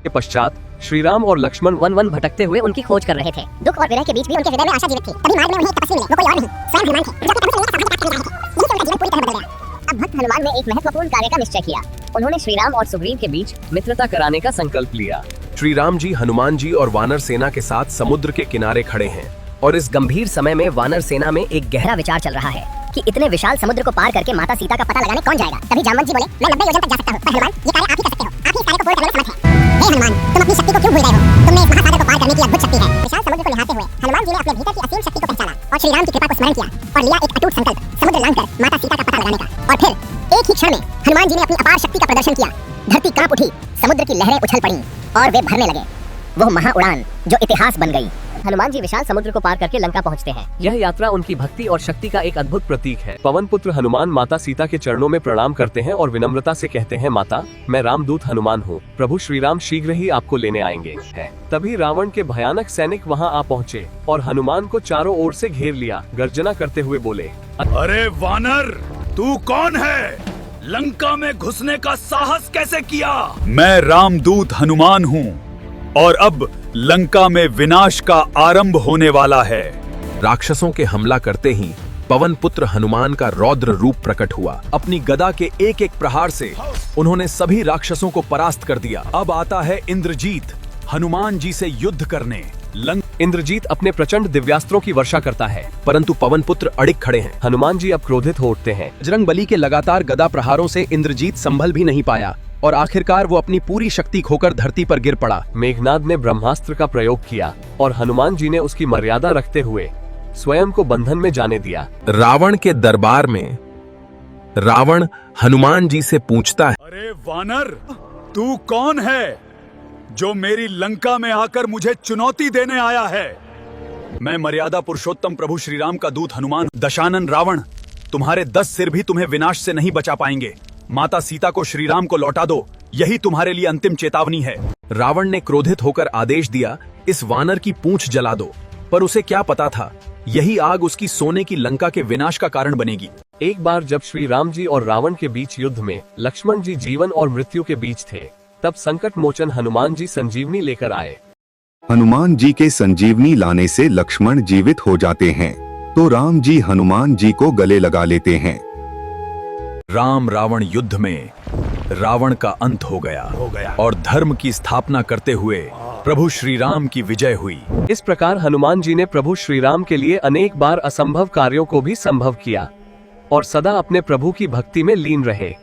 के पश्चात श्री राम और लक्ष्मण वन वन भटकते हुए उनकी खोज कर रहे थे। दुख और विरह के बीच भी उनके हृदय में आशा जीवित थी। तभी मार्ग में उन्हें एक तपस्वी मिले, वो कोई और नहीं, स्वयं हनुमान थे, जो अपने प्रभु से मिलकर साहस के साथ चल रहे थे। यही से उनका जीवन पूरी तरह बदल गया। अब भक्त हनुमान ने एक महत्वपूर्ण कार्य का निश्चय किया। उन्होंने श्री राम और सुग्रीव के बीच मित्रता कराने का संकल्प लिया। श्री राम जी हनुमान जी और वानर सेना के साथ समुद्र के किनारे खड़े हैं और इस गंभीर समय में वानर सेना में एक गहरा विचार चल रहा है कि इतने विशाल समुद्र को पार करके माता सीता का पता लगाने कौन जाएगा। तभी जामवंत जी बोले, मैं 90 योजन तक जा सकता हूँ, पर हनुमान ये कार्य आप ही कर सकते हो। आप ही इस कार्य को पूर्ण करने में समर्थ हैं। हे हनुमान, तुम अपनी शक्ति को क्यों भूल रहे हो? तुम में इस महासागर को पार करने की अद्भुत शक्ति है। विशाल समुद्र को निहारते हुए हनुमान जी ने अपने भीतर की असीम शक्ति को पहचाना और श्री राम की कृपा को स्मरण किया और लिया एक अटूट संकल्प, समुद्र लांघकर माता सीता का पता लगाने का। और फिर एक ही क्षण में हनुमान जी ने अपनी अपार शक्ति का प्रदर्शन किया। धरती कांप उठी, समुद्र की लहरें उछल पड़ी और वे भरने लगे। वो महा उड़ान जो इतिहास बन गई। हनुमान जी विशाल समुद्र को पार करके लंका पहुंचते हैं। यह यात्रा उनकी भक्ति और शक्ति का एक अद्भुत प्रतीक है। पवन पुत्र हनुमान माता सीता के चरणों में प्रणाम करते हैं और विनम्रता से कहते हैं, माता, मैं रामदूत हनुमान हूँ। प्रभु श्री राम शीघ्र ही आपको लेने आएंगे। तभी रावण के भयानक सैनिक वहाँ आ पहुँचे और हनुमान को चारों ओर से घेर लिया। गर्जना करते हुए बोले, अरे वानर, तू कौन है? लंका में घुसने का साहस कैसे किया? मैं रामदूत हनुमान हूँ और अब लंका में विनाश का आरंभ होने वाला है। राक्षसों के हमला करते ही पवन पुत्र हनुमान का रौद्र रूप प्रकट हुआ। अपनी गदा के एक एक प्रहार से उन्होंने सभी राक्षसों को परास्त कर दिया। अब आता है इंद्रजीत हनुमान जी से युद्ध करने। इंद्रजीत अपने प्रचंड दिव्यास्त्रों की वर्षा करता है, परंतु पवन पुत्र अड़िग खड़े हैं। हनुमान जी अब क्रोधित हो उठते हैं। बजरंगबली के लगातार गदा प्रहारों से इंद्रजीत संभल भी नहीं पाया और आखिरकार वो अपनी पूरी शक्ति खोकर धरती पर गिर पड़ा। मेघनाद ने ब्रह्मास्त्र का प्रयोग किया और हनुमान जी ने उसकी मर्यादा रखते हुए स्वयं को बंधन में जाने दिया। रावण के दरबार में रावण हनुमान जी से पूछता है, अरे वानर, तू कौन है जो मेरी लंका में आकर मुझे चुनौती देने आया है? मैं मर्यादा पुरुषोत्तम प्रभु श्री राम का दूत हनुमान। दशानन रावण, तुम्हारे 10 सिर भी तुम्हें विनाश से नहीं बचा पाएंगे। माता सीता को श्री राम को लौटा दो, यही तुम्हारे लिए अंतिम चेतावनी है। रावण ने क्रोधित होकर आदेश दिया, इस वानर की पूंछ जला दो। पर उसे क्या पता था, यही आग उसकी सोने की लंका के विनाश का कारण बनेगी। एक बार जब श्री राम जी और रावण के बीच युद्ध में लक्ष्मण जी जीवन और मृत्यु के बीच थे, तब संकट मोचन हनुमान जी संजीवनी लेकर आए। हनुमान जी के संजीवनी लाने से लक्ष्मण जीवित हो जाते हैं, तो राम जी हनुमान जी को गले लगा लेते हैं। राम रावण युद्ध में रावण का अंत हो गया और धर्म की स्थापना करते हुए प्रभु श्री राम की विजय हुई। इस प्रकार हनुमान जी ने प्रभु श्री राम के लिए अनेक बार असंभव कार्यों को भी संभव किया और सदा अपने प्रभु की भक्ति में लीन रहे।